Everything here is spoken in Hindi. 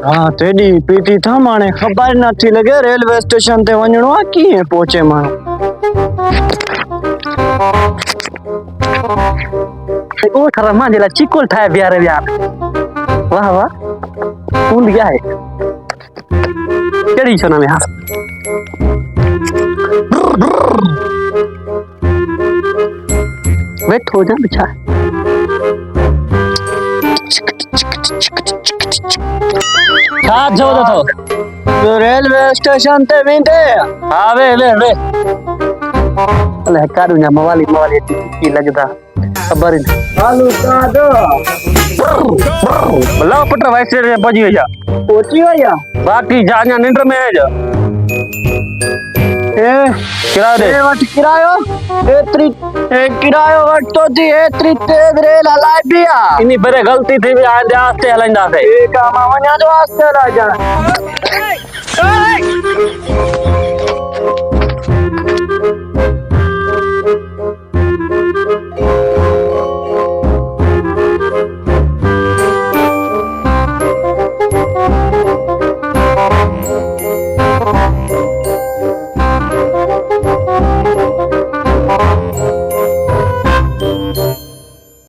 हाँ तेरी पीटी था माने खबर न थी लगे रेलवे स्टेशन ते वणो आ कीअं पहुचे माण्हू ओ खरा मांजे ला चिकोल ठाहे बिया रे यार वाह वाह कौन गया है केड़ी छना में हां वेट हो जा बिछा का जो तो रेलवे स्टेशन ते वेंदे हां वे अले काडू ना मवाली की लगदा खबर ही हालू सादो बल्ला पटर वाइस रे पहुंची गया पहुंची गया बाकी जाने निंद्र में है जा ए किरायो दे वट किरायो एतरी किरायो वट तो दी एतरी तेज रेल हलाई बिया इनी बरे गलती थी भी आंदे आस्ते हलंदा से ए कामा वणा जो आस्ते हला जा